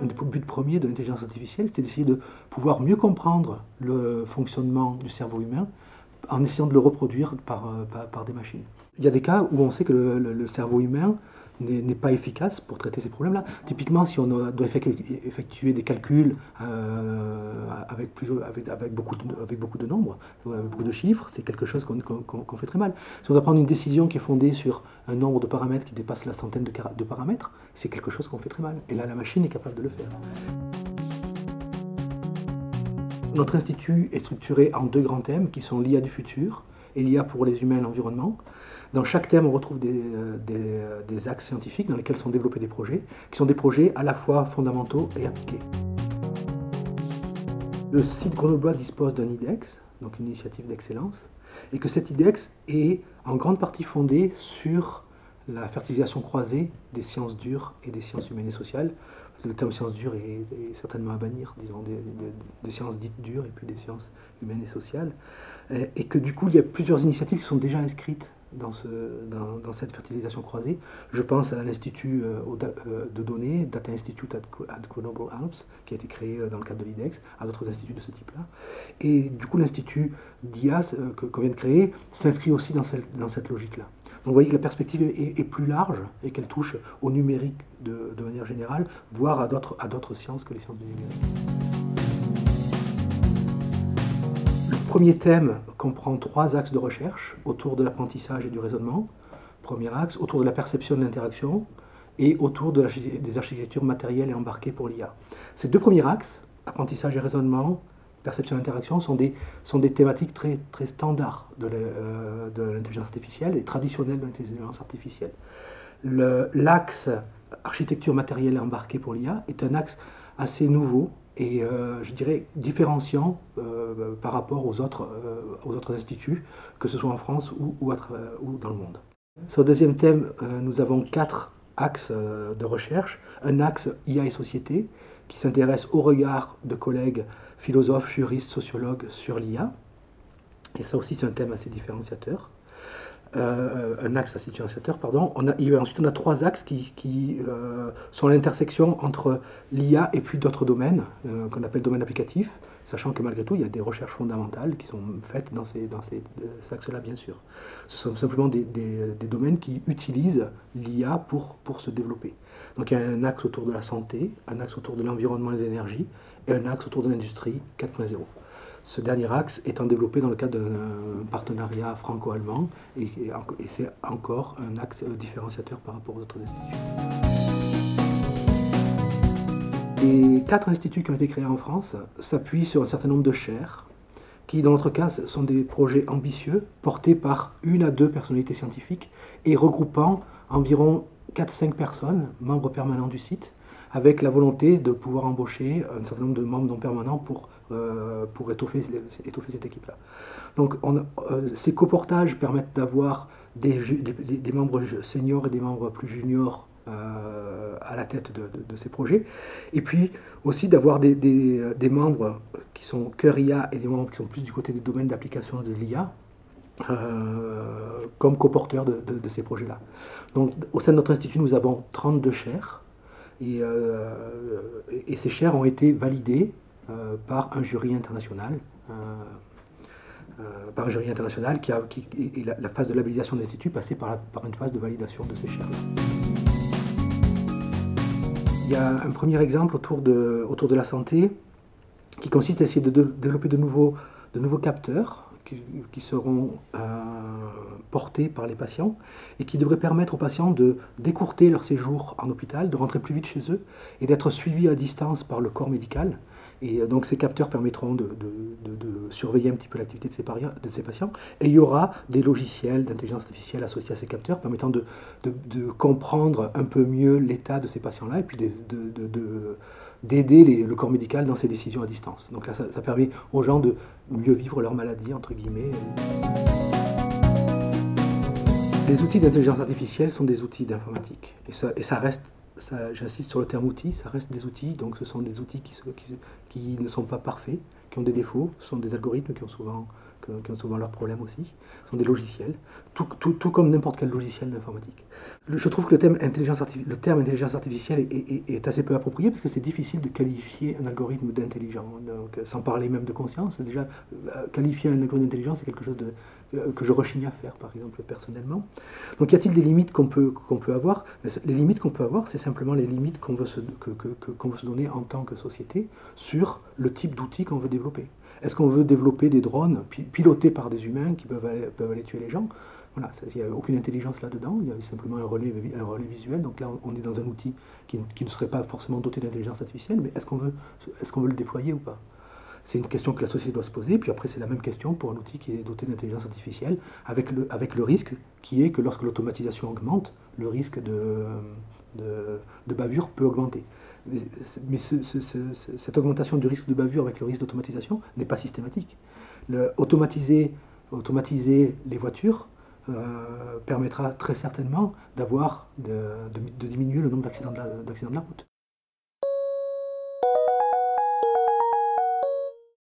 un des buts premiers de l'intelligence artificielle, c'était d'essayer de pouvoir mieux comprendre le fonctionnement du cerveau humain en essayant de le reproduire par des machines. Il y a des cas où on sait que le cerveau humain n'est pas efficace pour traiter ces problèmes-là. Typiquement, si on doit effectuer des calculs avec beaucoup de nombres, avec beaucoup de chiffres, c'est quelque chose qu'on fait très mal. Si on doit prendre une décision qui est fondée sur un nombre de paramètres qui dépasse la centaine de paramètres, c'est quelque chose qu'on fait très mal. Et là, la machine est capable de le faire. Notre institut est structuré en deux grands thèmes qui sont l'IA du futur et l'IA pour les humains et l'environnement. Dans chaque thème, on retrouve des axes scientifiques dans lesquels sont développés des projets, qui sont des projets à la fois fondamentaux et appliqués. Le site grenoblois dispose d'un IDEX, donc une initiative d'excellence, et que cet IDEX est en grande partie fondé sur la fertilisation croisée des sciences dures et des sciences humaines et sociales. Le terme sciences dures est certainement à bannir, disons des sciences dites dures et puis des sciences humaines et sociales. Et que du coup, il y a plusieurs initiatives qui sont déjà inscrites dans cette fertilisation croisée. Je pense à l'Institut de données, Data Institute at Grenoble Alps, qui a été créé dans le cadre de l'IDEX, à d'autres instituts de ce type-là. Et du coup, l'Institut d'IA qu'on vient de créer s'inscrit aussi dans cette logique-là. Donc vous voyez que la perspective est plus large et qu'elle touche au numérique de manière générale, voire à d'autres sciences que les sciences du numérique. Le premier thème comprend 3 axes de recherche autour de l'apprentissage et du raisonnement. Premier axe, autour de la perception de l'interaction et autour des architectures matérielles et embarquées pour l'IA. Ces 2 premiers axes, apprentissage et raisonnement, perception et interaction, sont des thématiques très, très standards de l'intelligence artificielle et traditionnelles de l'intelligence artificielle. L'axe architecture matérielle et embarquée pour l'IA est un axe assez nouveau et je dirais différenciant par rapport aux autres instituts, que ce soit en France ou dans le monde. Sur le deuxième thème, nous avons 4 axes de recherche. Un axe IA et société qui s'intéresse au regard de collègues philosophes, juristes, sociologues sur l'IA. Et ça aussi, c'est un thème assez différenciateur. Un axe assez différenciateur, pardon. Ensuite, on a 3 axes qui sont l'intersection entre l'IA et puis d'autres domaines, qu'on appelle domaines applicatifs, sachant que malgré tout, il y a des recherches fondamentales qui sont faites dans ces axes-là, bien sûr. Ce sont simplement des domaines qui utilisent l'IA pour se développer. Donc il y a un axe autour de la santé, un axe autour de l'environnement et de l'énergie, et un axe autour de l'industrie 4.0. Ce dernier axe étant développé dans le cadre d'un partenariat franco-allemand, et c'est encore un axe différenciateur par rapport aux autres instituts. Les 4 instituts qui ont été créés en France s'appuient sur un certain nombre de chaires, qui dans notre cas sont des projets ambitieux, portés par 1 à 2 personnalités scientifiques, et regroupant environ 4-5 personnes, membres permanents du site, avec la volonté de pouvoir embaucher un certain nombre de membres non permanents pour étoffer cette équipe-là. Donc ces coportages permettent d'avoir des membres seniors et des membres plus juniors à la tête de ces projets, et puis aussi d'avoir des membres qui sont cœur IA et des membres qui sont plus du côté des domaines d'application de l'IA, comme coporteurs de ces projets-là. Donc au sein de notre institut, nous avons 32 chaires, et ces chaires ont été validées par un jury international, et la phase de labellisation de l'institut passait par une phase de validation de ces chaires-là. Il y a un premier exemple autour de la santé qui consiste à essayer de développer de nouveaux capteurs qui seront portés par les patients et qui devraient permettre aux patients d'écourter leur séjour en hôpital, de rentrer plus vite chez eux et d'être suivis à distance par le corps médical. Et donc ces capteurs permettront de surveiller un petit peu l'activité de ces patients. Et il y aura des logiciels d'intelligence artificielle associés à ces capteurs permettant de comprendre un peu mieux l'état de ces patients-là et puis d'aider le corps médical dans ses décisions à distance. Donc là, ça permet aux gens de mieux vivre leur maladie, entre guillemets. Les outils d'intelligence artificielle sont des outils d'informatique. Et ça reste, j'insiste sur le terme outil, ça reste des outils. Donc ce sont des outils qui ne sont pas parfaits, qui ont des défauts. Ce sont des algorithmes qui ont souvent qui ont souvent leurs problèmes aussi. Ce sont des logiciels, tout comme n'importe quel logiciel d'informatique. Je trouve que le terme intelligence artificielle est assez peu approprié parce que c'est difficile de qualifier un algorithme d'intelligent. Donc, sans parler même de conscience, déjà, qualifier un algorithme d'intelligence, c'est quelque chose que je rechigne à faire, par exemple, personnellement. Donc, y a-t-il des limites qu'on peut avoir? Les limites qu'on peut avoir, c'est simplement les limites qu'on veut, qu'on veut se donner en tant que société sur le type d'outils qu'on veut développer. Est-ce qu'on veut développer des drones pilotés par des humains qui peuvent aller tuer les gens? Voilà, il n'y a aucune intelligence là-dedans, il y a simplement un relais visuel. Donc là, on est dans un outil qui ne serait pas forcément doté d'intelligence artificielle, mais est-ce qu'on veut le déployer ou pas? C'est une question que la société doit se poser. Puis après, c'est la même question pour un outil qui est doté d'intelligence artificielle, avec le risque qui est que lorsque l'automatisation augmente, le risque de bavure peut augmenter. Mais cette augmentation du risque de bavure avec le risque d'automatisation n'est pas systématique. Automatiser les voitures permettra très certainement de diminuer le nombre d'accidents de la route.